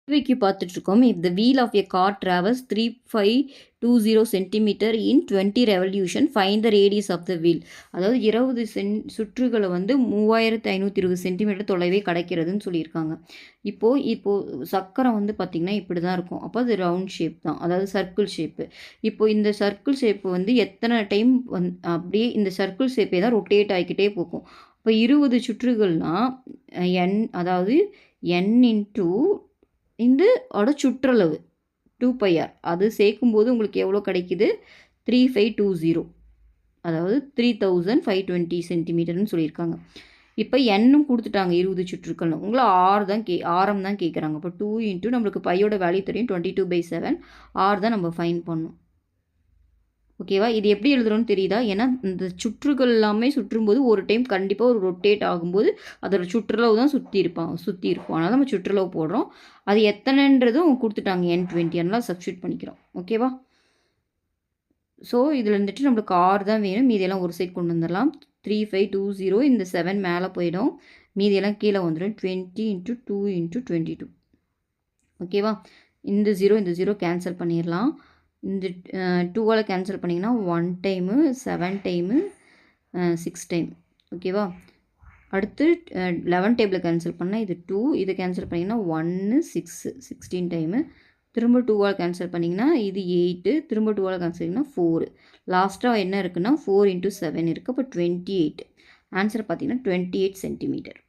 கேள்விக்கு பார்த்துட்ருக்கோம். If the wheel of a car travels 3520 centimetre in 20 revolution find the radius of the wheel. அதாவது 20 சுற்றுகளை வந்து 3520 centimetre தொலைவே கிடைக்கிறதுன்னு சொல்லியிருக்காங்க. இப்போது சக்கரம் வந்து பார்த்திங்கன்னா இப்படி தான் இருக்கும். அப்போ அது ரவுண்ட் ஷேப் தான், அதாவது சர்க்கிள் ஷேப்பு. இப்போது இந்த சர்க்கிள் ஷேப்பு வந்து எத்தனை டைம் அப்படியே இந்த சர்க்கிள் ஷேப்பே தான் ரொட்டேட் ஆகிக்கிட்டே போகும். இப்போ 20 சுற்றுகள்னால் அதாவது n இன்ட்டு இந்த சுற்றளவு 2πr அது சேர்க்கும்போது உங்களுக்கு எவ்வளோ கிடைக்குது? 3520, அதாவது 3520 சென்டிமீட்டர்னு சொல்லியிருக்காங்க. இப்போ எண்ணும் கொடுத்துட்டாங்க 20 சுற்றுக்கள்னு. உங்களை ஆரம் தான் கேட்குறாங்க. இப்போ 2 இன்ட்டு நம்மளுக்கு பையோட வேல்யூ தெரியும் 22/7, ஆர் தான் நம்ம ஃபைன் பண்ணணும். ஓகேவா? இது எப்படி எழுதுறோன்னு தெரியுதா? ஏன்னா இந்த சுற்றுகள் எல்லாமே சுற்றும்போது ஒரு டைம் கண்டிப்பாக ஒரு ரொட்டேட் ஆகும்போது அதோட சுற்றளவு தான் சுற்றி இருக்கும். அதனால் நம்ம சுற்றளவு போடுறோம். அது எத்தனைன்றதும் கொடுத்துட்டாங்க N20, அதனால் சப்ஸ்டியூட் பண்ணிக்கிறோம். ஓகேவா? ஸோ இதில் வந்துட்டு நம்மளுக்கு ஆர் தான் வேணும். மீதியெல்லாம் ஒரு சைட் கொண்டு வந்துடலாம். 3520 இந்த 7 மேலே போயிடும். மீதியெல்லாம் கீழே வந்துடும். 20 × 2 × 22. ஓகேவா? இந்த 0 கேன்சல் பண்ணிடலாம். இந்த 2ஆல் கேன்சல் பண்ணிங்கன்னா 1 டைமு, 7 டைமு, 6 டைம். ஓகேவா? அடுத்து 11 டேபிளில் கேன்சல் பண்ணால் இது 2, இதை கேன்சல் பண்ணிங்கன்னா 1, 6, 16 டைமு. திரும்ப 2ஆல் கேன்சல் பண்ணிங்கன்னா இது 8, திரும்ப 2ஆல் கேன்சல் பண்ணிங்கன்னா 4. லாஸ்ட்டாக என்ன இருக்குன்னா 4 × 7 இருக்குது. அப்போ 28. ஆன்சர் பார்த்திங்கன்னா 28 சென்டிமீட்டர்.